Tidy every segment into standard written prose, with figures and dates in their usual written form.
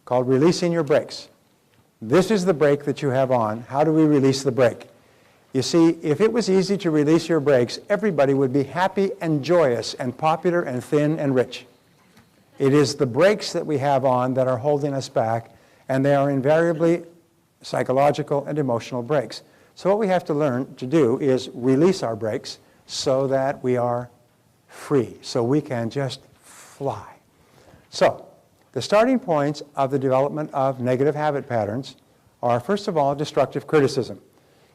called releasing your brakes. This is the brake that you have on. How do we release the brake? You see, if it was easy to release your brakes, everybody would be happy and joyous and popular and thin and rich. It is the brakes that we have on that are holding us back, and they are invariably psychological and emotional brakes. So what we have to learn to do is release our brakes so that we are free, so we can just fly. So the starting points of the development of negative habit patterns are, first of all, destructive criticism.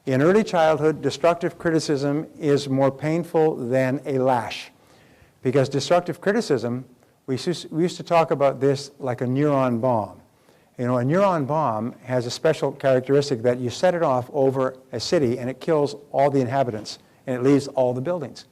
In early childhood, destructive criticism is more painful than a lash, because destructive criticism, we used to talk about this like a neuron bomb. You know, a neuron bomb has a special characteristic that you set it off over a city and it kills all the inhabitants and it leaves all the buildings.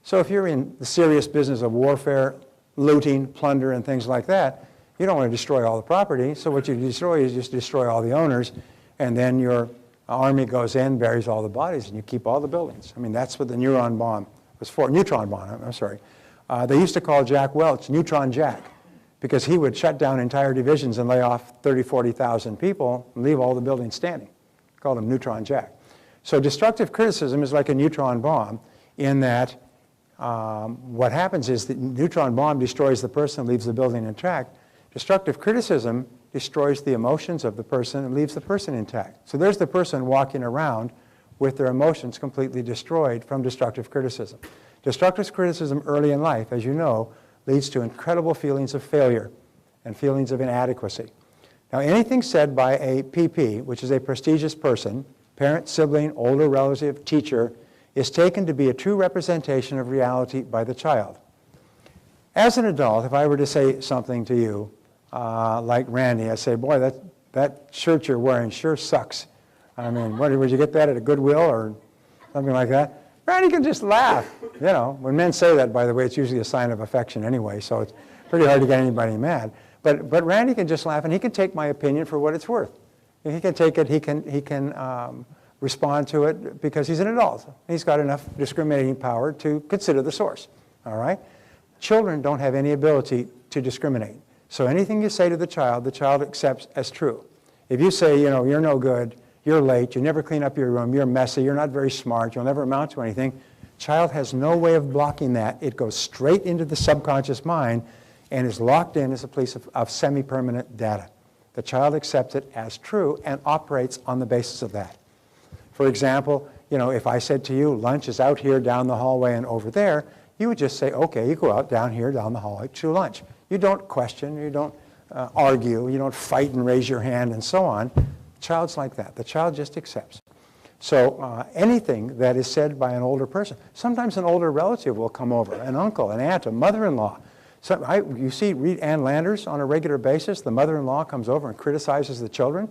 So if you're in the serious business of warfare, looting, plunder, and things like that, you don't want to destroy all the property. So what you destroy is just destroy all the owners, and then your army goes in, buries all the bodies, and you keep all the buildings. I mean, that's what the neuron bomb was for. Neutron bomb, I'm sorry. They used to call Jack Welch Neutron Jack, because he would shut down entire divisions and lay off 30,000, 40,000 people and leave all the buildings standing. Called him Neutron Jack. So destructive criticism is like a neutron bomb in that what happens is the neutron bomb destroys the person, leaves the building intact. Destructive criticism destroys the emotions of the person and leaves the person intact. So there's the person walking around with their emotions completely destroyed from destructive criticism. Destructive criticism early in life, as you know, leads to incredible feelings of failure and feelings of inadequacy. Now, anything said by a PP, which is a prestigious person, parent, sibling, older relative, teacher, is taken to be a true representation of reality by the child. As an adult, if I were to say something to you, like Randy, I say, boy, that shirt you're wearing sure sucks. I mean, would you get that at a Goodwill or something like that? Randy can just laugh. You know, when men say that, by the way, it's usually a sign of affection anyway, so it's pretty hard to get anybody mad. But Randy can just laugh, and he can take my opinion for what it's worth. He can take it, he can respond to it because he's an adult. He's got enough discriminating power to consider the source, all right? Children don't have any ability to discriminate. So anything you say to the child accepts as true. If you say, you know, you're no good, you're late, you never clean up your room, you're messy, you're not very smart, you'll never amount to anything, child has no way of blocking that. It goes straight into the subconscious mind and is locked in as a piece of semi-permanent data. The child accepts it as true and operates on the basis of that. For example, you know, if I said to you, lunch is out here, down the hallway, and over there, you would just say, okay, you go out down here, down the hallway to lunch. You don't question, you don't argue, you don't fight and raise your hand and so on. The child's like that. The child just accepts. So anything that is said by an older person, sometimes an older relative will come over, an uncle, an aunt, a mother-in-law. So read Ann Landers on a regular basis. The mother-in-law comes over and criticizes the children.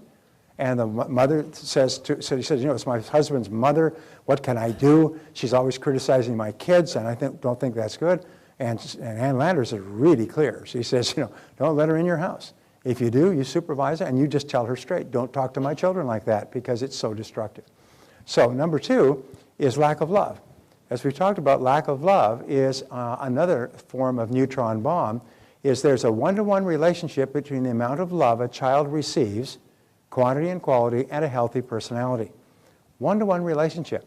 And the mother says, you know, it's my husband's mother. What can I do? She's always criticizing my kids, and I don't think that's good. And Ann Landers is really clear. She says, you know, don't let her in your house. If you do, you supervise her, and you just tell her straight, don't talk to my children like that because it's so destructive. So number two is lack of love. As we've talked about, lack of love is another form of neutron bomb, is there's a one-to-one relationship between the amount of love a child receives, quantity and quality, and a healthy personality. One-to-one relationship.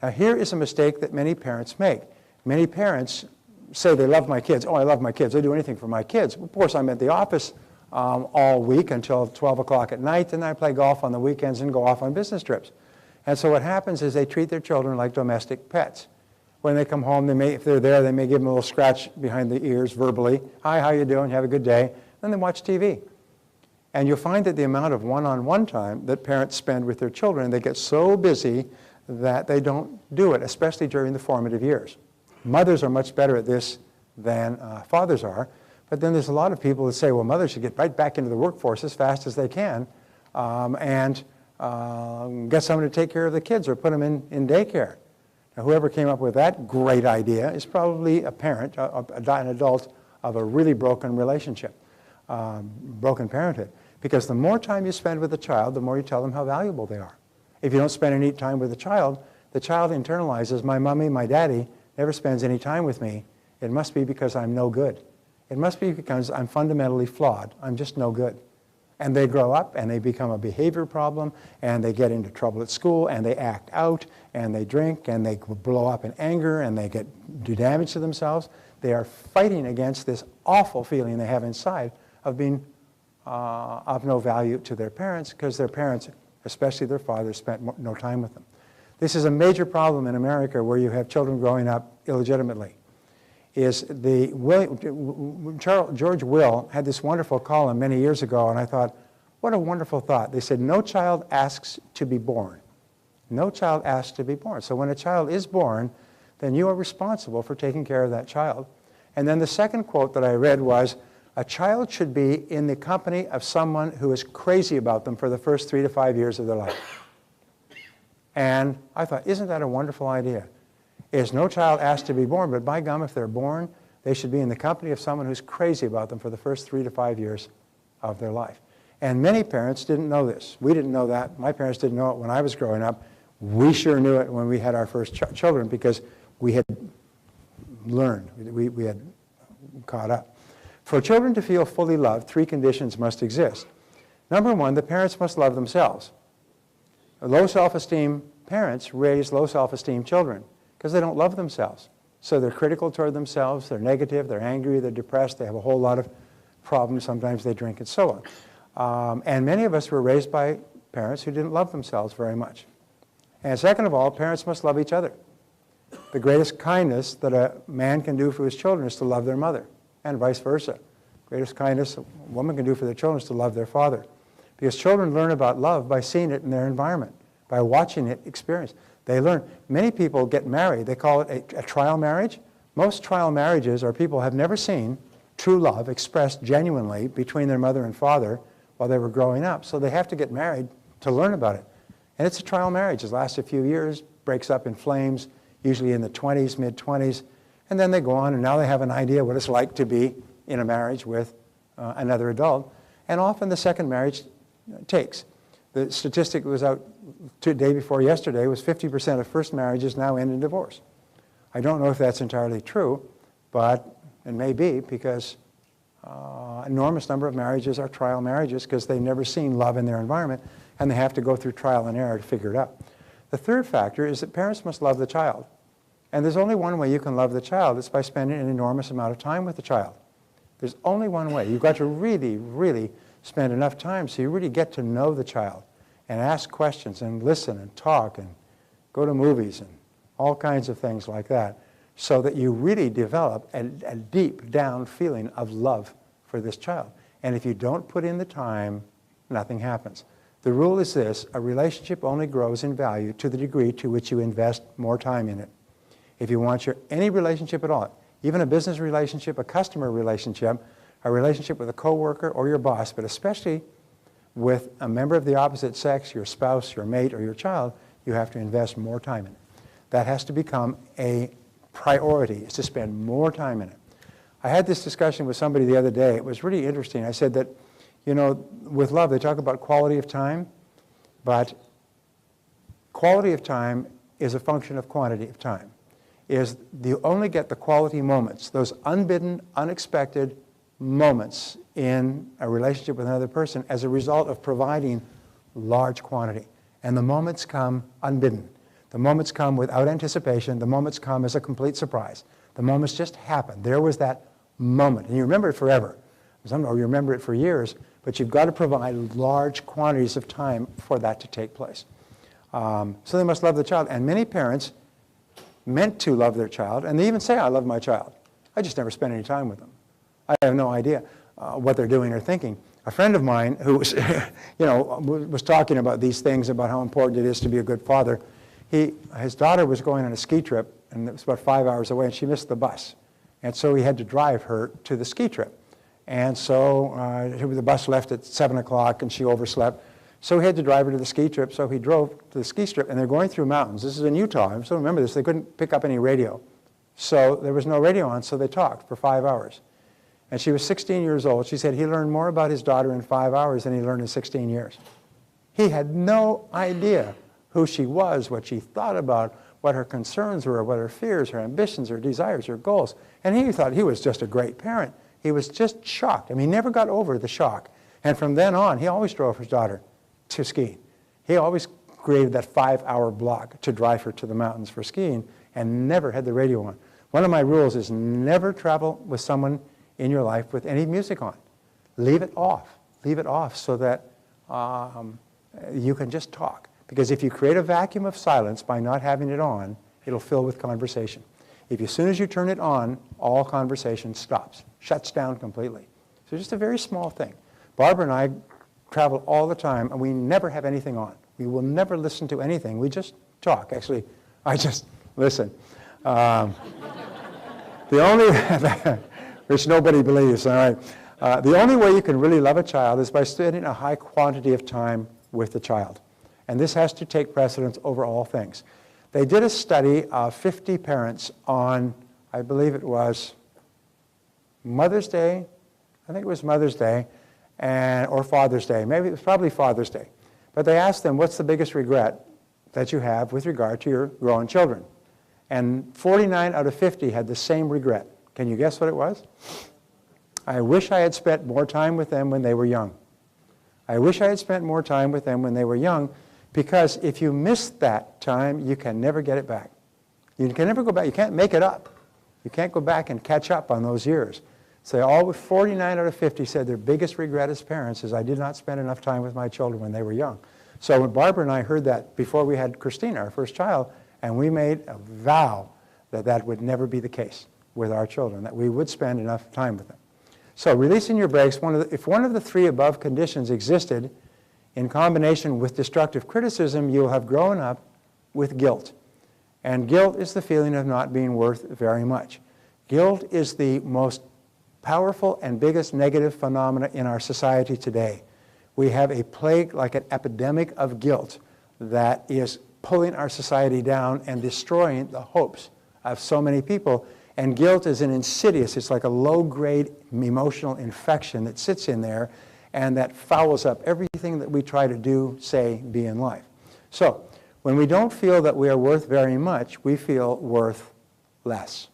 Now here is a mistake that many parents make. Many parents say they love my kids. Oh, I love my kids. I do anything for my kids. Of course, I'm at the office all week until 12 o'clock at night, and I play golf on the weekends and go off on business trips. And so what happens is they treat their children like domestic pets. When they come home, if they're there, they may give them a little scratch behind the ears verbally. Hi, how you doing? Have a good day. Then they watch TV. And you'll find that the amount of one-on-one time that parents spend with their children, they get so busy that they don't do it, especially during the formative years. Mothers are much better at this than fathers are. But then there's a lot of people that say, well, mothers should get right back into the workforce as fast as they can and get someone to take care of the kids or put them in daycare. Now, whoever came up with that great idea is probably a parent, an adult of a really broken relationship, broken parenthood. Because the more time you spend with a child, the more you tell them how valuable they are. If you don't spend any time with the child internalizes, my mommy, my daddy never spends any time with me. It must be because I'm no good. It must be because I'm fundamentally flawed. I'm just no good. And they grow up and they become a behavior problem and they get into trouble at school and they act out and they drink and they blow up in anger and they do damage to themselves. They are fighting against this awful feeling they have inside of being of no value to their parents because their parents, especially their fathers, spent no time with them. This is a major problem in America where you have children growing up illegitimately. George Will had this wonderful column many years ago, and I thought, what a wonderful thought. They said, no child asks to be born. No child asks to be born. So when a child is born, then you are responsible for taking care of that child. And then the second quote that I read was, a child should be in the company of someone who is crazy about them for the first 3 to 5 years of their life. And I thought, isn't that a wonderful idea? Is no child asked to be born, but by gum, if they're born, they should be in the company of someone who's crazy about them for the first 3 to 5 years of their life. And many parents didn't know this. We didn't know that. My parents didn't know it when I was growing up. We sure knew it when we had our first children because we had learned. We had caught up. For children to feel fully loved, 3 conditions must exist. Number 1, the parents must love themselves. Low self-esteem parents raise low self-esteem children because they don't love themselves. So they're critical toward themselves, they're negative, they're angry, they're depressed, they have a whole lot of problems, sometimes they drink and so on. And many of us were raised by parents who didn't love themselves very much. And second of all, parents must love each other. The greatest kindness that a man can do for his children is to love their mother, and vice versa. Greatest kindness a woman can do for their children is to love their father. Because children learn about love by seeing it in their environment, by watching it experience. They learn. Many people get married. They call it a trial marriage. Most trial marriages are people have never seen true love expressed genuinely between their mother and father while they were growing up. So they have to get married to learn about it. And it's a trial marriage. It lasts a few years, breaks up in flames, usually in the 20s, mid-20s. And then they go on, and now they have an idea what it's like to be in a marriage with another adult. And often the second marriage takes. The statistic was out the day before yesterday was 50% of first marriages now end in divorce. I don't know if that's entirely true, but it may be because an enormous number of marriages are trial marriages because they've never seen love in their environment and they have to go through trial and error to figure it out. The third factor is that parents must love the child. And there's only one way you can love the child. It's by spending an enormous amount of time with the child. There's only one way. You've got to really, really spend enough time so you really get to know the child and ask questions and listen and talk and go to movies and all kinds of things like that so that you really develop a deep down feeling of love for this child. And if you don't put in the time, nothing happens. The rule is this: a relationship only grows in value to the degree to which you invest more time in it. If you want any relationship at all, even a business relationship, a customer relationship, a relationship with a coworker or your boss, but especially with a member of the opposite sex, your spouse, your mate, or your child, you have to invest more time in it. That has to become a priority, is to spend more time in it. I had this discussion with somebody the other day. It was really interesting. I said that, you know, with love, they talk about quality of time, but quality of time is a function of quantity of time. You only get the quality moments, those unbidden, unexpected moments in a relationship with another person as a result of providing large quantity. And the moments come unbidden. The moments come without anticipation. The moments come as a complete surprise. The moments just happen. There was that moment. And you remember it forever. Somehow you remember it for years, but you've got to provide large quantities of time for that to take place. So they must love the child. And many parents meant to love their child, and they even say, I love my child. I just never spend any time with them. I have no idea what they're doing or thinking. A friend of mine who was, was talking about these things, about how important it is to be a good father. His daughter was going on a ski trip, and it was about 5 hours away, and she missed the bus. And so he had to drive her to the ski trip. And so the bus left at 7 o'clock, and she overslept. So he had to drive her to the ski trip, so he drove to the ski strip, and they're going through mountains. This is in Utah, so remember this, they couldn't pick up any radio. So there was no radio on, so they talked for 5 hours. And she was 16 years old. She said he learned more about his daughter in 5 hours than he learned in 16 years. He had no idea who she was, what she thought about, what her concerns were, what her fears, her ambitions, her desires, her goals. And he thought he was just a great parent. He was just shocked. I mean, he never got over the shock And from then on, he always drove his daughter to skiing. He always created that 5-hour block to drive her to the mountains for skiing and never had the radio on. One of my rules is never travel with someone in your life with any music on. Leave it off. Leave it off so that you can just talk. Because if you create a vacuum of silence by not having it on, it'll fill with conversation. If as soon as you turn it on, all conversation stops, shuts down completely. So just a very small thing. Barbara and I travel all the time, and we never have anything on. We will never listen to anything. We just talk. Actually, I just listen. The only, which nobody believes, all right. The only way you can really love a child is by spending a high quantity of time with the child. And this has to take precedence over all things. They did a study of 50 parents on, I believe it was Mother's Day. I think it was Mother's Day or Father's Day. Maybe it was probably Father's Day. But they asked them, what's the biggest regret that you have with regard to your grown children? And 49 out of 50 had the same regret. Can you guess what it was? I wish I had spent more time with them when they were young. I wish I had spent more time with them when they were young, because if you miss that time, you can never get it back. You can never go back. You can't make it up. You can't go back and catch up on those years. So 49 out of 50 said their biggest regret as parents is I did not spend enough time with my children when they were young. So when Barbara and I heard that before we had Christina, our first child, and we made a vow that that would never be the case with our children, that we would spend enough time with them. So releasing your brakes, if one of the three above conditions existed in combination with destructive criticism, you'll have grown up with guilt. And guilt is the feeling of not being worth very much. Guilt is the most powerful and biggest negative phenomena in our society today. We have a plague, like an epidemic of guilt, that is pulling our society down and destroying the hopes of so many people. And guilt is an insidious, it's like a low-grade emotional infection that sits in there and that fouls up everything that we try to do, say, be in life. So when we don't feel that we are worth very much, we feel worth less.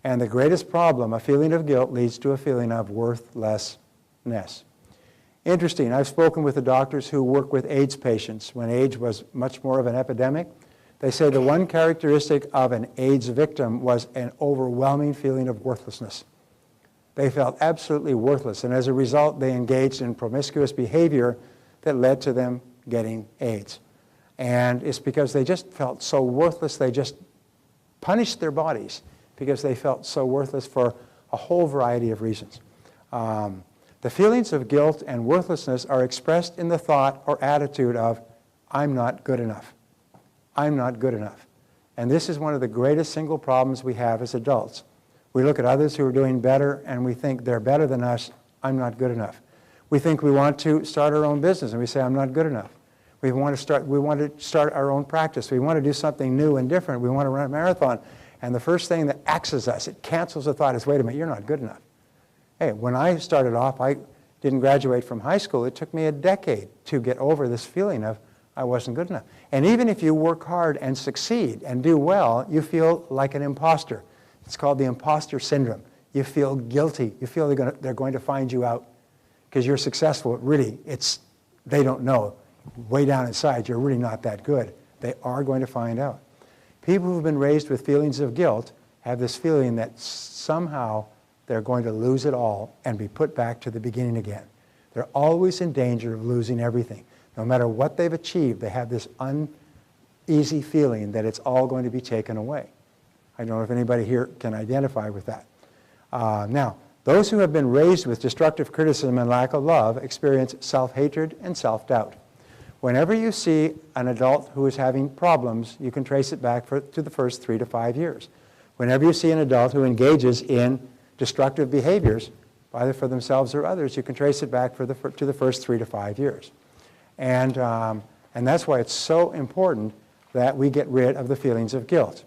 And the greatest problem, a feeling of guilt, leads to a feeling of worthlessness. Interesting, I've spoken with the doctors who work with AIDS patients when AIDS was much more of an epidemic. They say the one characteristic of an AIDS victim was an overwhelming feeling of worthlessness. They felt absolutely worthless, and as a result, they engaged in promiscuous behavior that led to them getting AIDS. And it's because they just felt so worthless, they just punished their bodies because they felt so worthless for a whole variety of reasons. The feelings of guilt and worthlessness are expressed in the thought or attitude of, I'm not good enough. I'm not good enough. And this is one of the greatest single problems we have as adults. We look at others who are doing better and we think they're better than us. I'm not good enough. We think we want to start our own business and we say, I'm not good enough. We want to start our own practice. We want to do something new and different. We want to run a marathon. And the first thing that axes us, it cancels the thought, is, wait a minute, you're not good enough. Hey, when I started off, I didn't graduate from high school. It took me a decade to get over this feeling of I wasn't good enough. And even if you work hard and succeed and do well, you feel like an imposter. It's called the imposter syndrome. You feel guilty. You feel they're going to find you out because you're successful. Really, they don't know. Way down inside, you're really not that good. They are going to find out. People who've been raised with feelings of guilt have this feeling that somehow they're going to lose it all and be put back to the beginning again. They're always in danger of losing everything. No matter what they've achieved, they have this uneasy feeling that it's all going to be taken away. I don't know if anybody here can identify with that. Now, those who have been raised with destructive criticism and lack of love experience self-hatred and self-doubt. Whenever you see an adult who is having problems, you can trace it back to the first 3 to 5 years. Whenever you see an adult who engages in destructive behaviors, either for themselves or others, you can trace it back to the first 3 to 5 years. And that's why it's so important that we get rid of the feelings of guilt.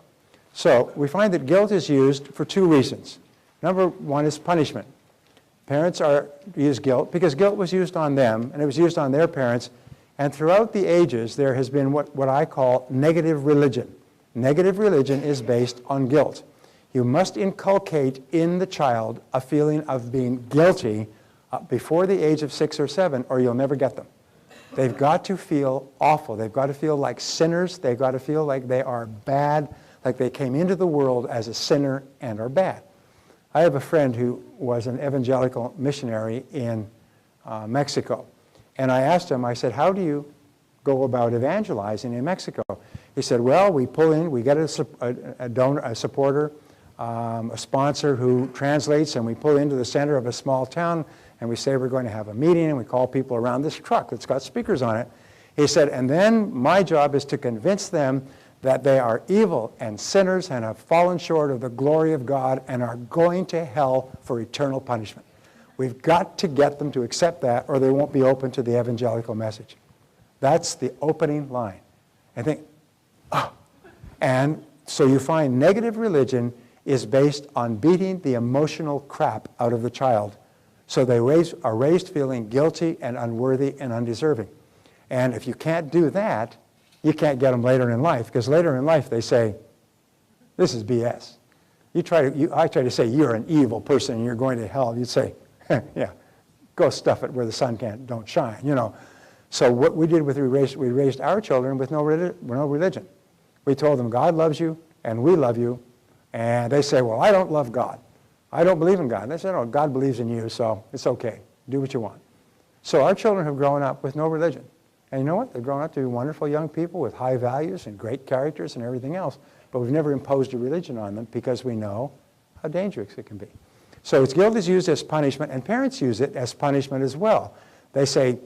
So we find that guilt is used for 2 reasons. Number 1 is punishment. Parents use guilt because guilt was used on them, and it was used on their parents. And throughout the ages, there has been what I call negative religion. Negative religion is based on guilt. You must inculcate in the child a feeling of being guilty before the age of 6 or 7, or you'll never get them. They've got to feel awful. They've got to feel like sinners. They've got to feel like they are bad, like they came into the world as a sinner and are bad. I have a friend who was an evangelical missionary in Mexico. And I asked him, I said, how do you go about evangelizing in Mexico? He said, well, we pull in, we get a donor, a supporter, a sponsor who translates, and we pull into the center of a small town, and we say we're going to have a meeting, and we call people around this truck that's got speakers on it. He said, and then my job is to convince them that they are evil and sinners and have fallen short of the glory of God and are going to hell for eternal punishment. We've got to get them to accept that, or they won't be open to the evangelical message. That's the opening line. I think, oh. And so you find negative religion is based on beating the emotional crap out of the child. So they are raised feeling guilty and unworthy and undeserving. And if you can't do that, you can't get them later in life, because later in life they say, this is BS. I try to say you're an evil person and you're going to hell. You'd say, yeah, go stuff it where the sun don't shine, you know. So what we did we raised our children with no religion. We told them God loves you and we love you. And they say, well, I don't love God. I don't believe in God. And they said, oh, God believes in you, so it's okay. Do what you want. So our children have grown up with no religion. And you know what? They've grown up to be wonderful young people with high values and great characters and everything else. But we've never imposed a religion on them because we know how dangerous it can be. So guilt is used as punishment, and parents use it as punishment as well. They say,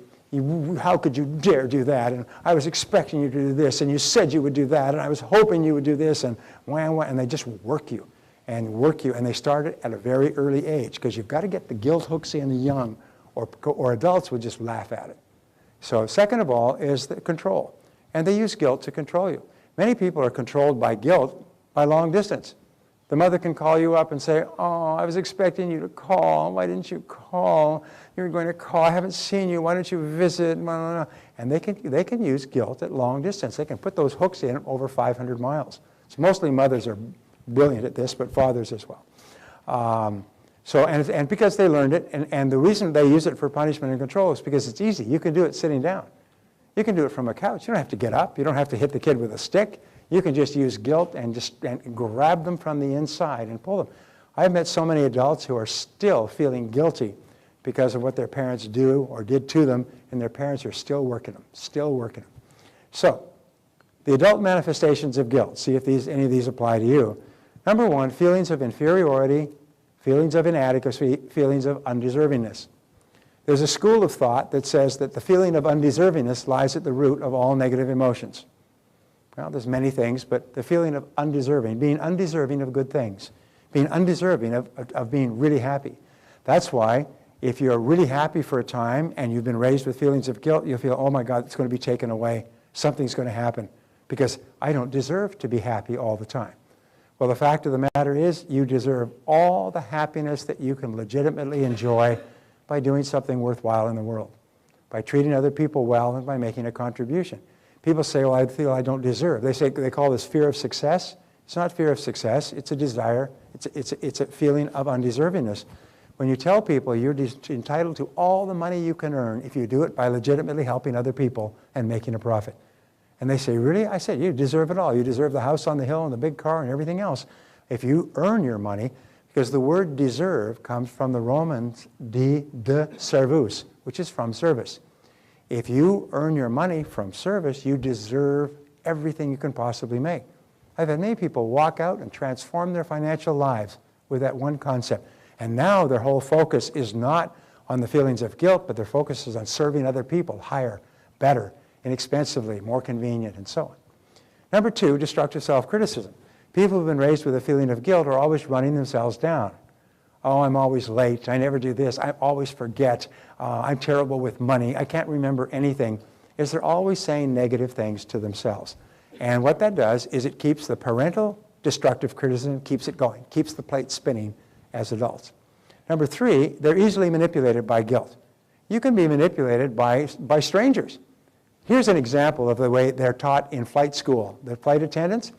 how could you dare do that? And I was expecting you to do this, and you said you would do that, and I was hoping you would do this, and and they just work you, and they start it at a very early age, because you've got to get the guilt hooks in the young, or adults would just laugh at it. So second of all is the control, and they use guilt to control you. Many people are controlled by guilt by long distance. The mother can call you up and say, oh, I was expecting you to call. Why didn't you call? You were going to call. I haven't seen you. Why don't you visit? And they can use guilt at long distance. They can put those hooks in over 500 miles. So mostly mothers are brilliant at this, but fathers as well. And because they learned it, and the reason they use it for punishment and control is because it's easy. You can do it sitting down. You can do it from a couch. You don't have to get up. You don't have to hit the kid with a stick. You can just use guilt and grab them from the inside and pull them. I've met so many adults who are still feeling guilty because of what their parents do or did to them, and their parents are still working them. So, the adult manifestations of guilt, see if any of these apply to you. Number one, feelings of inferiority, feelings of inadequacy, feelings of undeservingness. There's a school of thought that says that the feeling of undeservingness lies at the root of all negative emotions. Well, there's many things, but the feeling of undeserving, being undeserving of good things, being undeserving of being really happy. That's why if you're really happy for a time and you've been raised with feelings of guilt, you'll feel, oh my God, it's going to be taken away. Something's going to happen because I don't deserve to be happy all the time. Well, the fact of the matter is you deserve all the happiness that you can legitimately enjoy by doing something worthwhile in the world, by treating other people well and by making a contribution. People say, well, I feel I don't deserve. They call this fear of success. It's not fear of success. It's a desire. It's a feeling of undeservingness. When you tell people you're entitled to all the money you can earn if you do it by legitimately helping other people and making a profit. And they say, really? I said, you deserve it all. You deserve the house on the hill and the big car and everything else. If you earn your money, because the word deserve comes from the Romans de servus, which is from service. If you earn your money from service, you deserve everything you can possibly make. I've had many people walk out and transform their financial lives with that one concept. And now their whole focus is not on the feelings of guilt, but their focus is on serving other people higher, better, inexpensively, more convenient, and so on. Number two, destructive self-criticism. People who've been raised with a feeling of guilt are always running themselves down. Oh, I'm always late. I never do this. I always forget. I'm terrible with money. I can't remember anything. They're always saying negative things to themselves. And what that does is it keeps the parental destructive criticism, keeps it going, keeps the plate spinning as adults. Number three, they're easily manipulated by guilt. You can be manipulated by strangers. Here's an example of the way they're taught in flight school. The flight attendants,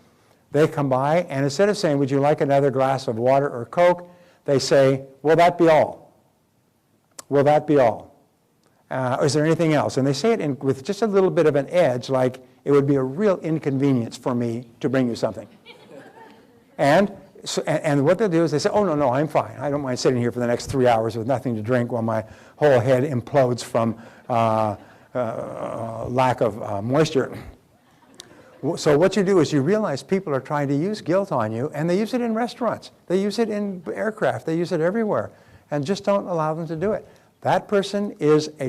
they come by, and instead of saying, would you like another glass of water or Coke, they say, will that be all? Will that be all? Is there anything else? And they say it with just a little bit of an edge, like it would be a real inconvenience for me to bring you something. And what they'll do is they say, oh, no, I'm fine. I don't mind sitting here for the next 3 hours with nothing to drink while my whole head implodes from lack of moisture. So what you do is you realize people are trying to use guilt on you, and they use it in restaurants. They use it in aircraft. They use it everywhere. And just don't allow them to do it. That person is a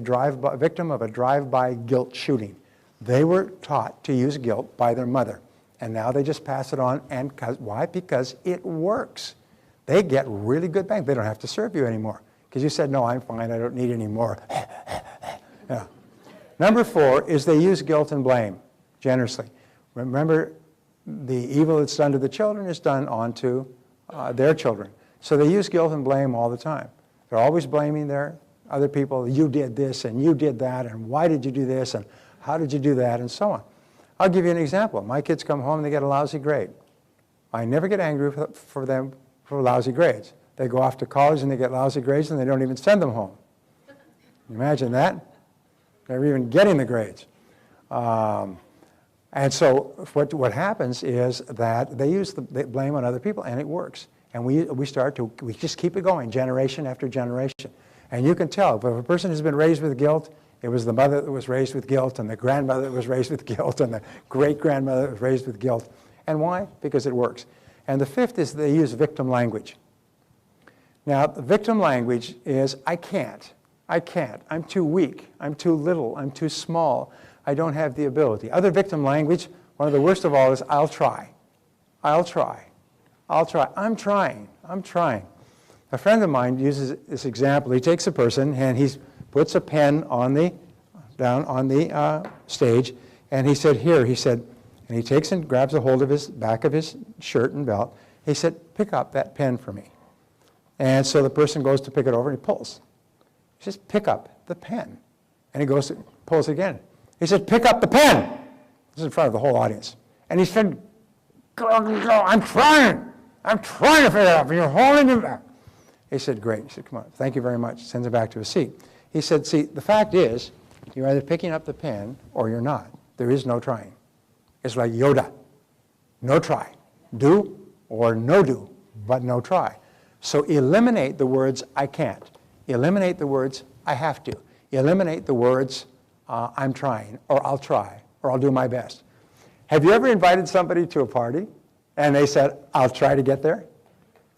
victim of a drive-by guilt shooting. They were taught to use guilt by their mother. And now they just pass it on. And why? Because it works. They get really good bang. They don't have to serve you anymore. Because you said, no, I'm fine. I don't need any more. Yeah. Number 4 is they use guilt and blame generously. Remember, the evil that's done to the children is done onto their children. So they use guilt and blame all the time. They're always blaming their other people. You did this and you did that, and why did you do this and how did you do that, and so on. I'll give you an example. My kids come home and they get a lousy grade. I never get angry for them for lousy grades. They go off to college and they get lousy grades and they don't even send them home. Imagine that. Never even getting the grades. And so what happens is that they use the blame on other people, and it works. And we just keep it going, generation after generation. And you can tell, if a person has been raised with guilt, it was the mother that was raised with guilt, and the grandmother that was raised with guilt, and the great-grandmother that was raised with guilt. And why? Because it works. And the 5th is they use victim language. Now, the victim language is, I can't, I'm too weak, I'm too little, I'm too small, I don't have the ability. Other victim language, one of the worst of all, is I'll try, I'm trying. A friend of mine uses this example. He takes a person and he puts a pen down on the stage, and he said, here, and he takes and grabs a hold of his back of his shirt and belt. He said, pick up that pen for me. And so the person goes to pick it over and he pulls. He says, pick up the pen. And he goes to pulls again. He said, pick up the pen. This is in front of the whole audience. And he said, go, I'm trying to figure it out, but you're holding it back. He said, great. He said, come on, thank you very much. Sends him back to his seat. He said, see, the fact is, you're either picking up the pen or you're not. There is no trying. It's like Yoda. No try. Do or no do, but no try. So eliminate the words, I can't. Eliminate the words, I have to. Eliminate the words, I'm trying, or I'll try, or I'll do my best. Have you ever invited somebody to a party and they said, I'll try to get there?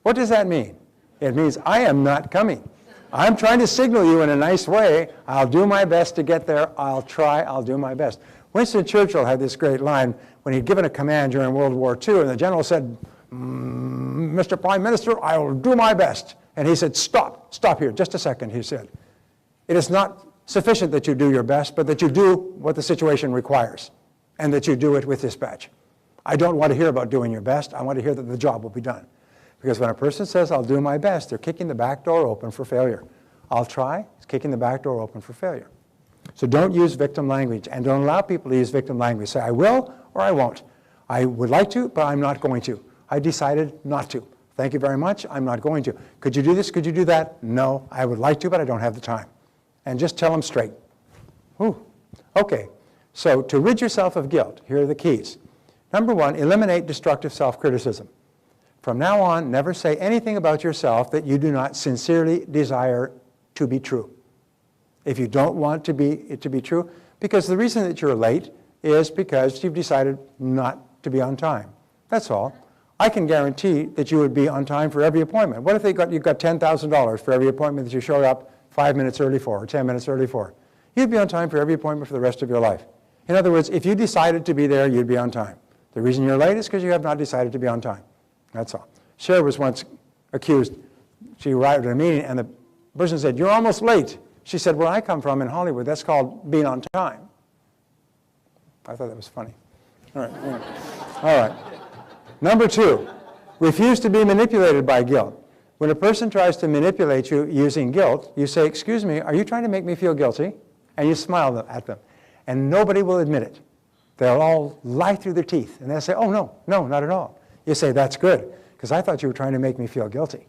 What does that mean? It means I am not coming. I'm trying to signal you in a nice way. I'll do my best to get there. I'll try. I'll do my best. Winston Churchill had this great line when he'd given a command during World War II, and the general said, Mr. Prime Minister, I will do my best. And he said, stop here, just a second, he said. It is not sufficient that you do your best, but that you do what the situation requires, and that you do it with dispatch. I don't want to hear about doing your best. I want to hear that the job will be done. Because when a person says, I'll do my best, they're kicking the back door open for failure. I'll try, it's kicking the back door open for failure. So don't use victim language, and don't allow people to use victim language. Say, I will or I won't. I would like to, but I'm not going to. I decided not to. Thank you very much, I'm not going to. Could you do this, could you do that? No, I would like to, but I don't have the time. And just tell them straight. Whew. Okay, so to rid yourself of guilt, here are the keys. Number 1, eliminate destructive self-criticism. From now on, never say anything about yourself that you do not sincerely desire to be true. If you don't want it to be true, because the reason that you're late is because you've decided not to be on time. That's all. I can guarantee that you would be on time for every appointment. What if you've got $10,000 for every appointment that you showed up 5 minutes early for or 10 minutes early for? You'd be on time for every appointment for the rest of your life. In other words, if you decided to be there, you'd be on time. The reason you're late is because you have not decided to be on time. That's all. Cher was once accused. She arrived at a meeting and the person said, you're almost late. She said, where I come from in Hollywood, that's called being on time. I thought that was funny. All right. Anyway. All right. Number 2, refuse to be manipulated by guilt. When a person tries to manipulate you using guilt, you say, excuse me, are you trying to make me feel guilty? And you smile at them. And nobody will admit it. They'll all lie through their teeth. And they'll say, oh, no, not at all. You say, that's good, because I thought you were trying to make me feel guilty.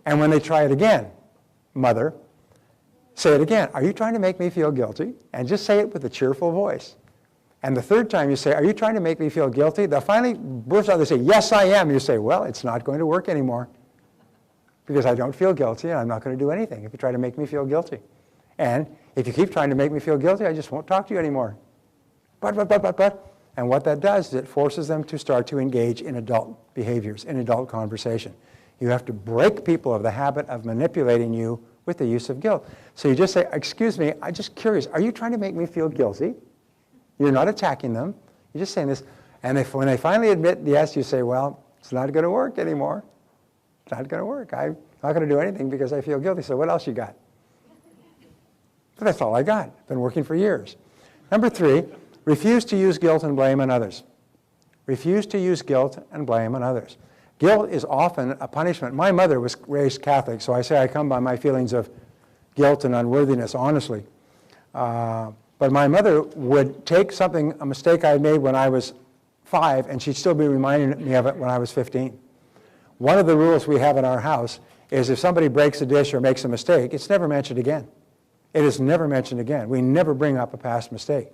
And when they try it again, mother, Say it again. Are you trying to make me feel guilty? And just say it with a cheerful voice. And the third time you say, are you trying to make me feel guilty? They'll finally burst out and say, yes, I am. You say, well, it's not going to work anymore because I don't feel guilty and I'm not going to do anything if you try to make me feel guilty. And if you keep trying to make me feel guilty, I just won't talk to you anymore. But. And what that does is it forces them to start to engage in adult behaviors, in adult conversation. You have to break people of the habit of manipulating you with the use of guilt. So you just say, excuse me, I'm just curious, are you trying to make me feel guilty? You're not attacking them. You're just saying this. And when they finally admit yes, you say, well, it's not going to work anymore. It's not going to work. I'm not going to do anything because I feel guilty. So what else you got? But that's all I got. Been working for years. Number 3, refuse to use guilt and blame on others. Refuse to use guilt and blame on others. Guilt is often a punishment. My mother was raised Catholic, so I say I come by my feelings of guilt and unworthiness, honestly. But my mother would take a mistake I made when I was 5, and she'd still be reminding me of it when I was 15. One of the rules we have in our house is if somebody breaks a dish or makes a mistake, it's never mentioned again. It is never mentioned again. We never bring up a past mistake.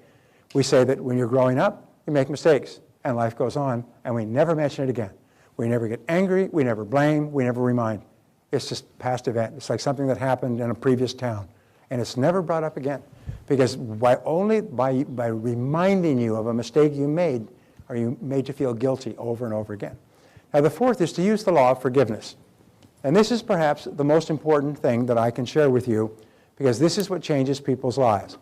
We say that when you're growing up, you make mistakes, and life goes on, and we never mention it again. We never get angry, we never blame, we never remind. It's just past event. It's like something that happened in a previous town, and it's never brought up again. Because only by reminding you of a mistake you made are you made to feel guilty over and over again. Now the 4th is to use the law of forgiveness. And this is perhaps the most important thing that I can share with you, because this is what changes people's lives.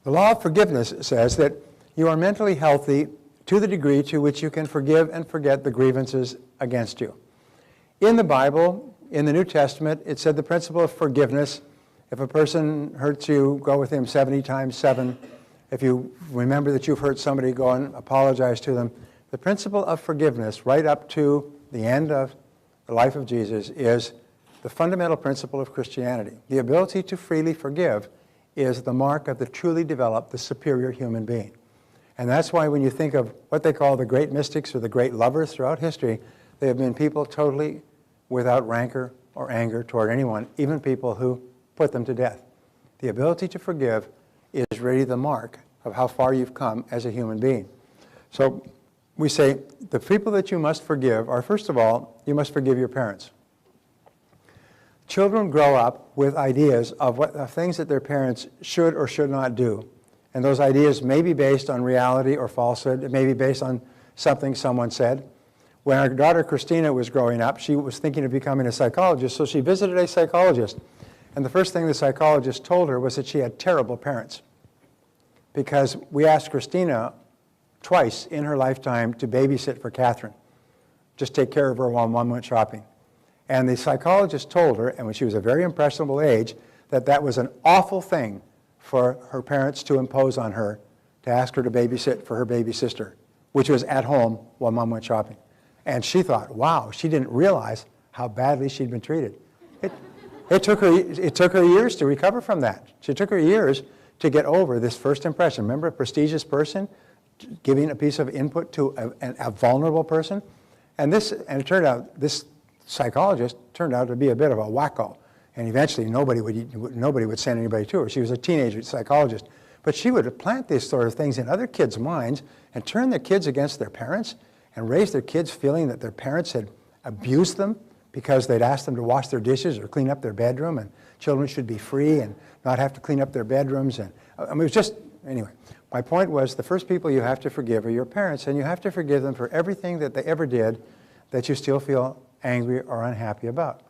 The law of forgiveness says that you are mentally healthy to the degree to which you can forgive and forget the grievances against you. In the Bible, in the New Testament, it said the principle of forgiveness. If a person hurts you, go with him 70 times 7. If you remember that you've hurt somebody, go and apologize to them. The principle of forgiveness, right up to the end of the life of Jesus, is the fundamental principle of Christianity. The ability to freely forgive is the mark of the truly developed, the superior human being. And that's why when you think of what they call the great mystics or the great lovers throughout history, they have been people totally without rancor or anger toward anyone, even people who put them to death. The ability to forgive is really the mark of how far you've come as a human being. So we say the people that you must forgive are, first of all, you must forgive your parents. Children grow up with ideas of things that their parents should or should not do. And those ideas may be based on reality or falsehood. It may be based on something someone said. When our daughter Christina was growing up, she was thinking of becoming a psychologist, so she visited a psychologist. And the first thing the psychologist told her was that she had terrible parents. Because we asked Christina twice in her lifetime to babysit for Catherine, just take care of her while Mom went shopping. And the psychologist told her, and when she was a very impressionable age, that that was an awful thing for her parents to impose on her, to ask her to babysit for her baby sister, which was at home while Mom went shopping. And she thought, wow, she didn't realize how badly she'd been treated. It took her years to recover from that. It took her years to get over this first impression. Remember, a prestigious person giving a piece of input to a vulnerable person? And it turned out, this psychologist turned out to be a bit of a wacko. And eventually nobody would send anybody to her. She was a teenage psychologist. But she would plant these sort of things in other kids' minds and turn their kids against their parents and raise their kids feeling that their parents had abused them because they'd asked them to wash their dishes or clean up their bedroom, and children should be free and not have to clean up their bedrooms. And I mean, it was just, anyway. My point was the first people you have to forgive are your parents, and you have to forgive them for everything that they ever did that you still feel angry or unhappy about.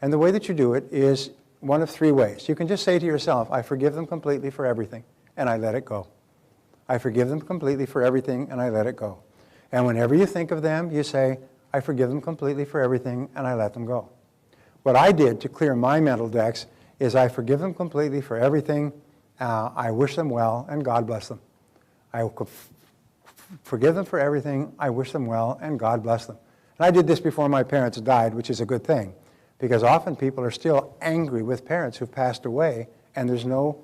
And the way that you do it is one of 3 ways. You can just say to yourself, I forgive them completely for everything, and I let it go. I forgive them completely for everything, and I let it go. And whenever you think of them, you say, I forgive them completely for everything, and I let them go. What I did to clear my mental decks is I forgive them completely for everything, I wish them well, and God bless them. I forgive them for everything, I wish them well, and God bless them. And I did this before my parents died, which is a good thing, because often people are still angry with parents who've passed away, and there's no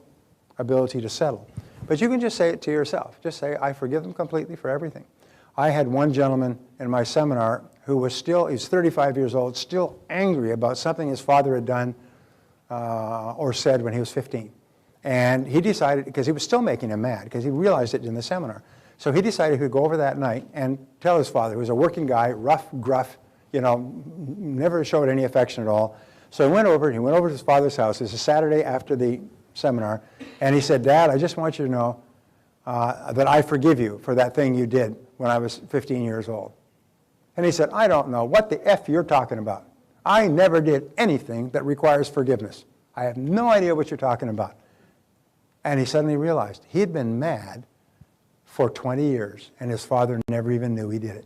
ability to settle. But you can just say it to yourself. Just say, I forgive them completely for everything. I had one gentleman in my seminar who was still, he's 35 years old, still angry about something his father had done or said when he was 15. And he decided, because he was still making him mad, because he realized it in the seminar. So he decided he would go over that night and tell his father, who was a working guy, rough, gruff, never showed any affection at all. So he went over to his father's house. It was a Saturday after the seminar. And he said, Dad, I just want you to know that I forgive you for that thing you did when I was 15 years old. And he said, I don't know what the F you're talking about. I never did anything that requires forgiveness. I have no idea what you're talking about. And he suddenly realized he had been mad for 20 years, and his father never even knew he did it.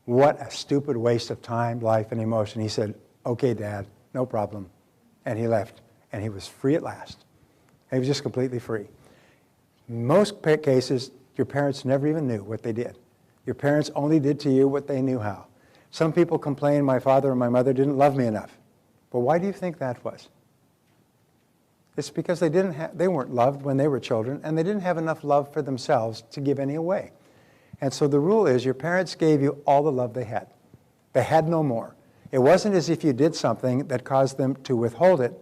What a stupid waste of time, life, and emotion. He said, okay, Dad, no problem. And he left, and he was free at last. And he was just completely free. In most cases, your parents never even knew what they did. Your parents only did to you what they knew how. Some people complain, my father or my mother didn't love me enough. But why do you think that was? It's because they weren't loved when they were children, and they didn't have enough love for themselves to give any away. And so the rule is your parents gave you all the love they had. They had no more. It wasn't as if you did something that caused them to withhold it.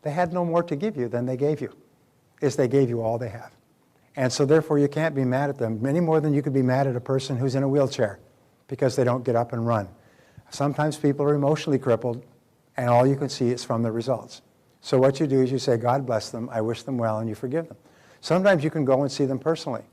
They had no more to give you than they gave you. It's they gave you all they have. And so therefore you can't be mad at them any more than you could be mad at a person who's in a wheelchair because they don't get up and run. Sometimes people are emotionally crippled, and all you can see is from the results. So what you do is you say, God bless them, I wish them well, and you forgive them. Sometimes you can go and see them personally.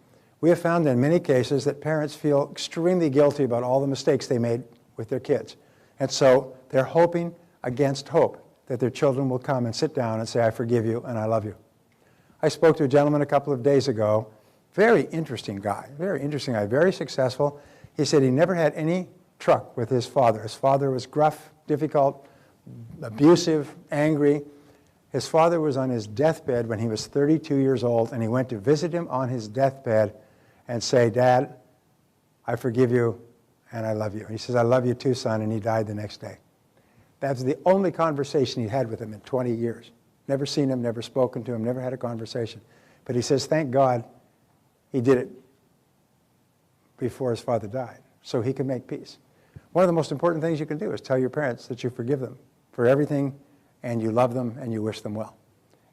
We have found in many cases that parents feel extremely guilty about all the mistakes they made with their kids. And so they're hoping against hope that their children will come and sit down and say, I forgive you and I love you. I spoke to a gentleman a couple of days ago, very interesting guy, very successful. He said he never had any truck with his father. His father was gruff, difficult, abusive, angry. His father was on his deathbed when he was 32 years old, and he went to visit him on his deathbed and say, Dad, I forgive you and I love you. And he says, I love you too, son, and he died the next day. That's the only conversation he'd had with him in 20 years. Never seen him, never spoken to him, never had a conversation. But he says, thank God he did it before his father died, so he could make peace. One of the most important things you can do is tell your parents that you forgive them for everything, and you love them, and you wish them well.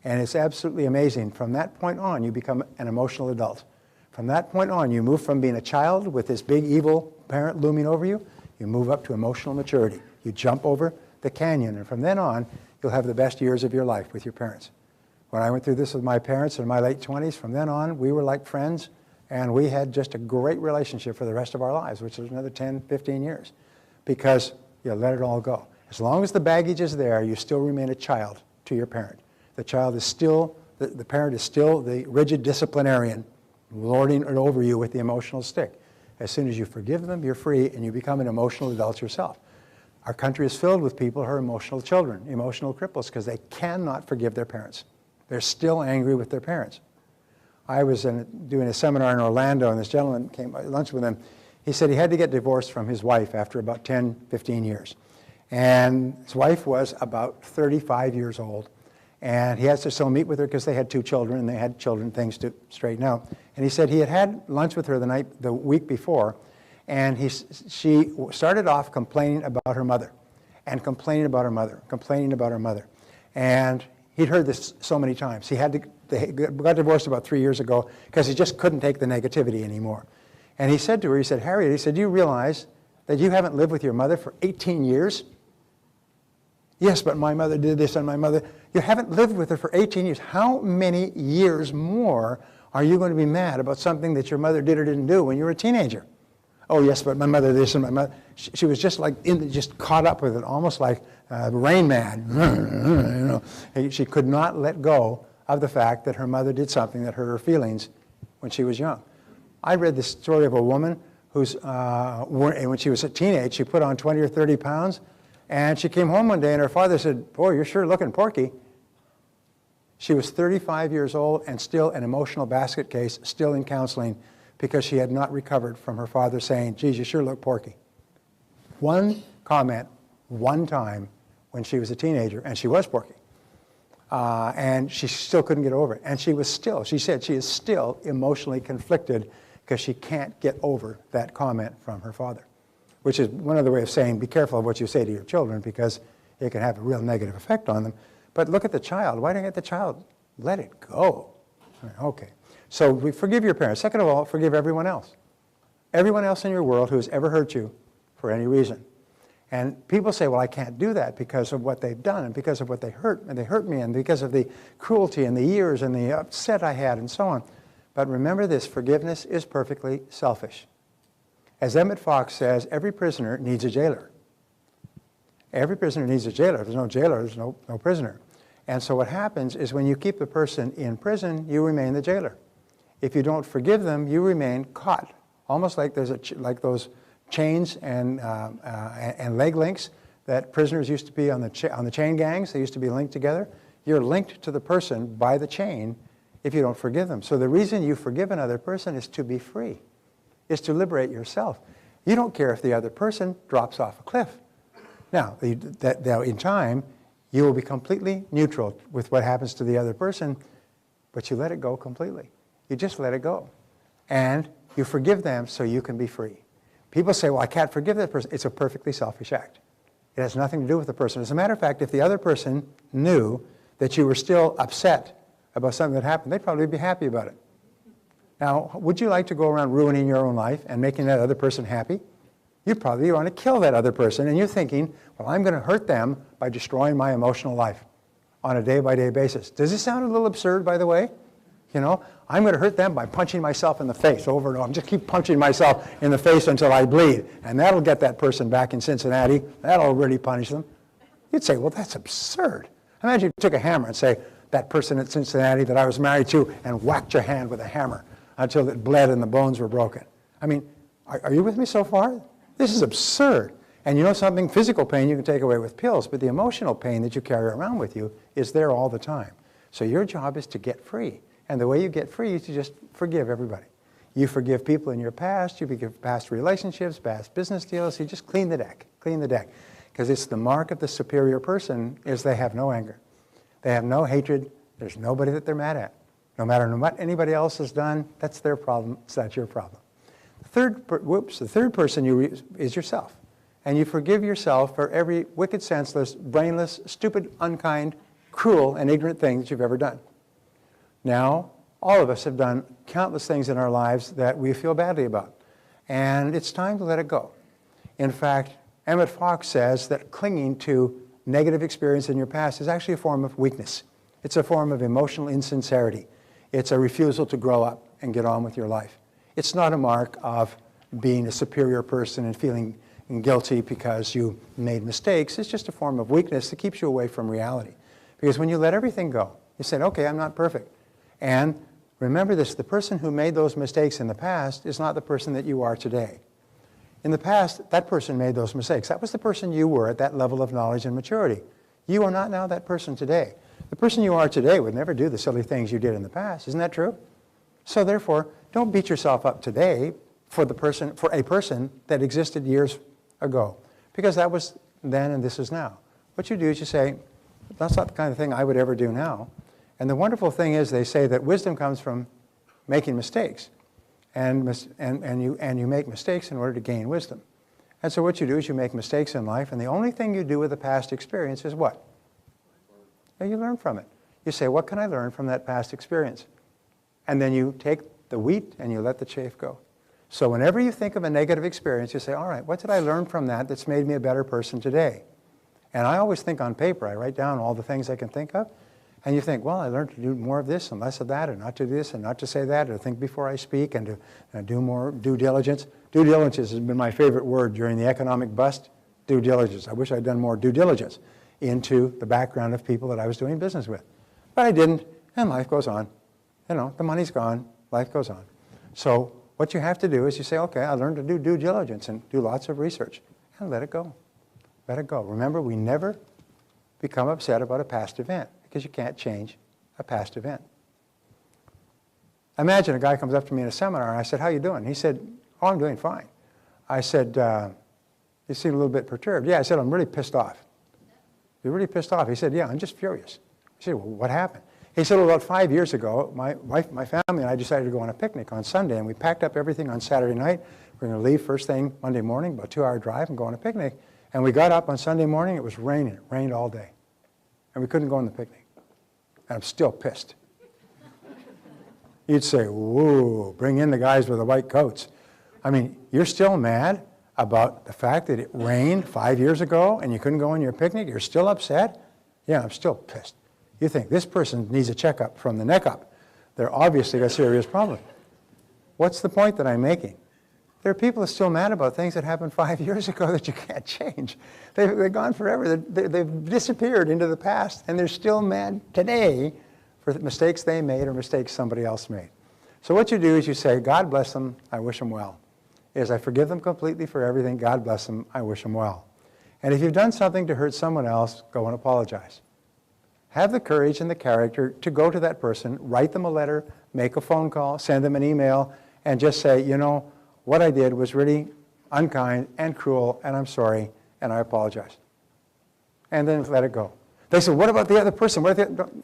And it's absolutely amazing. From that point on, you become an emotional adult. From that point on, you move from being a child with this big evil parent looming over you, you move up to emotional maturity. You jump over the canyon, and from then on, you'll have the best years of your life with your parents. When I went through this with my parents in my late 20s, from then on, we were like friends, and we had just a great relationship for the rest of our lives, which was another 10, 15 years, because you let it all go. As long as the baggage is there, you still remain a child to your parent. The child is still, the parent is still the rigid disciplinarian, lording it over you with the emotional stick. As soon as you forgive them, you're free, and you become an emotional adult yourself. Our country is filled with people who are emotional children, emotional cripples, because they cannot forgive their parents. They're still angry with their parents. I was doing a seminar in Orlando, and this gentleman came to lunch with him. He said he had to get divorced from his wife after about 10, 15 years. And his wife was about 35 years old. And he had to still meet with her because they had 2 children, and they had children things to straighten out. And he said he had had lunch with her the week before, and she started off complaining about her mother, and complaining about her mother, complaining about her mother. And he'd heard this so many times. They got divorced about 3 years ago because he just couldn't take the negativity anymore. And he said to her, he said, Harriet, he said, do you realize that you haven't lived with your mother for 18 years? Yes, but my mother did this, and my mother... You haven't lived with her for 18 years. How many years more are you going to be mad about something that your mother did or didn't do when you were a teenager? Oh, yes, but my mother this and my mother... She was just like, just caught up with it, almost like Rain Man. She could not let go of the fact that her mother did something that hurt her feelings when she was young. I read the story of a woman who's, when she was a teenage, she put on 20 or 30 pounds, and she came home one day and her father said, boy, you're sure looking porky. She was 35 years old and still an emotional basket case, still in counseling, because she had not recovered from her father saying, geez, you sure look porky. One comment, one time, when she was a teenager, and she was porky. And she still couldn't get over it. And she said she is still emotionally conflicted because she can't get over that comment from her father. which is one other way of saying be careful of what you say to your children because it can have a real negative effect on them. But look at the child. Why don't you get the child? Let it go. Okay. So we forgive your parents. Second of all, forgive everyone else. Everyone else in your world who has ever hurt you for any reason. And people say, well, I can't do that because of what they've done and because of what they hurt me and because of the cruelty and the years and the upset I had and so on. But remember this, forgiveness is perfectly selfish. As Emmett Fox says, every prisoner needs a jailer. Every prisoner needs a jailer. If there's no jailer, there's no prisoner. And so what happens is when you keep the person in prison, you remain the jailer. If you don't forgive them, you remain caught. Almost like there's like those chains and leg links that prisoners used to be on the chain gangs. They used to be linked together. You're linked to the person by the chain if you don't forgive them. So the reason you forgive another person is to be free, is to liberate yourself. You don't care if the other person drops off a cliff. Now, in time, you will be completely neutral with what happens to the other person, but you let it go completely. You just let it go. And you forgive them so you can be free. People say, well, I can't forgive that person. It's a perfectly selfish act. It has nothing to do with the person. As a matter of fact, if the other person knew that you were still upset about something that happened, they'd probably be happy about it. Now, would you like to go around ruining your own life and making that other person happy? You'd probably want to kill that other person, and you're thinking, well, I'm going to hurt them by destroying my emotional life on a day-by-day basis. Does this sound a little absurd, by the way? You know, I'm going to hurt them by punching myself in the face over and over. I'm just keep punching myself in the face until I bleed, and that'll get that person back in Cincinnati. That'll really punish them. You'd say, well, that's absurd. Imagine if you took a hammer and say, that person at Cincinnati that I was married to, and whacked your hand with a hammer until it bled and the bones were broken. I mean, are you with me so far? This is absurd. And you know something? Physical pain you can take away with pills, but the emotional pain that you carry around with you is there all the time. So your job is to get free. And the way you get free is to just forgive everybody. You forgive people in your past, you forgive past relationships, past business deals, you just clean the deck, Because it's the mark of the superior person is they have no anger. They have no hatred. There's nobody that they're mad at. No matter what anybody else has done, that's their problem, so that's your problem. The third person is yourself. And you forgive yourself for every wicked, senseless, brainless, stupid, unkind, cruel, and ignorant thing that you've ever done. Now, all of us have done countless things in our lives that we feel badly about. And it's time to let it go. In fact, Emmett Fox says that clinging to negative experience in your past is actually a form of weakness. It's a form of emotional insincerity. It's a refusal to grow up and get on with your life. It's not a mark of being a superior person and feeling guilty because you made mistakes. It's just a form of weakness that keeps you away from reality. Because when you let everything go, you said, okay, I'm not perfect. And remember this, the person who made those mistakes in the past is not the person that you are today. In the past, that person made those mistakes. That was the person you were at that level of knowledge and maturity. You are not now that person today. The person you are today would never do the silly things you did in the past. Isn't that true? So therefore, don't beat yourself up today for a person that existed years ago. Because that was then and this is now. What you do is you say, that's not the kind of thing I would ever do now. And the wonderful thing is they say that wisdom comes from making mistakes. And you make mistakes in order to gain wisdom. And so what you do is you make mistakes in life, and the only thing you do with the past experience is what? Well, you learn from it. You say, what can I learn from that past experience? And then you take the wheat and you let the chaff go. So whenever you think of a negative experience, you say, all right, what did I learn from that that's made me a better person today? And I always think on paper. I write down all the things I can think of. And you think, well, I learned to do more of this and less of that, and not to do this and not to say that, or think before I speak, and to do more due diligence. Due diligence has been my favorite word during the economic bust, due diligence. I wish I'd done more due diligence into the background of people that I was doing business with. But I didn't, and life goes on. You know, the money's gone, life goes on. So what you have to do is you say, okay, I learned to do due diligence and do lots of research, and let it go. Let it go. Remember, we never become upset about a past event, because you can't change a past event. Imagine a guy comes up to me in a seminar, and I said, how you doing? He said, oh, I'm doing fine. I said, you seem a little bit perturbed. Yeah, I said, I'm really pissed off. You're really pissed off? He said, yeah, I'm just furious. I said, well, what happened? He said, well, about 5 years ago, my wife, my family, and I decided to go on a picnic on Sunday, and we packed up everything on Saturday night, We're going to leave first thing Monday morning, about a 2-hour drive, and go on a picnic. And we got up on Sunday morning, it was raining. It rained all day. And we couldn't go on the picnic. And I'm still pissed. You'd say, whoa, bring in the guys with the white coats. I mean, you're still mad about the fact that it rained 5 years ago and you couldn't go on your picnic? You're still upset? Yeah, I'm still pissed. You think this person needs a checkup from the neck up. They're obviously got a serious problem. What's the point that I'm making? There are people who are still mad about things that happened 5 years ago that you can't change. They've gone forever. They've disappeared into the past, and they're still mad today for the mistakes they made or mistakes somebody else made. So what you do is you say, God bless them, I wish them well. Is I forgive them completely for everything, God bless them, I wish them well. And if you've done something to hurt someone else, go and apologize. Have the courage and the character to go to that person, write them a letter, make a phone call, send them an email, and just say, you know, what I did was really unkind and cruel, and I'm sorry, and I apologize. And then let it go. They say, what about the other person?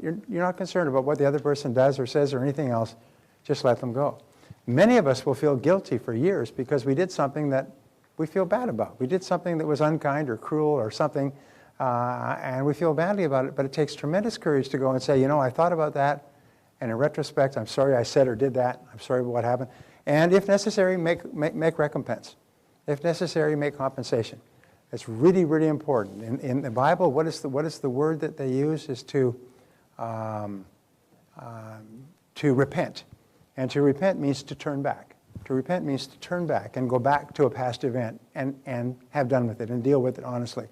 You're not concerned about what the other person does or says or anything else. Just let them go. Many of us will feel guilty for years because we did something that we feel bad about. We did something that was unkind or cruel or something, and we feel badly about it, but it takes tremendous courage to go and say, you know, I thought about that, and in retrospect, I'm sorry I said or did that. I'm sorry about what happened. And if necessary, make recompense. If necessary, make compensation. It's really, really important. In the Bible, what is the word that they use is to repent. And to repent means to turn back. To repent means to turn back and go back to a past event and have done with it and deal with it honestly.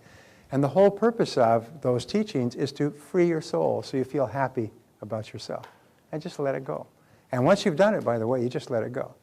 And the whole purpose of those teachings is to free your soul so you feel happy about yourself. And just let it go. And once you've done it, by the way, you just let it go.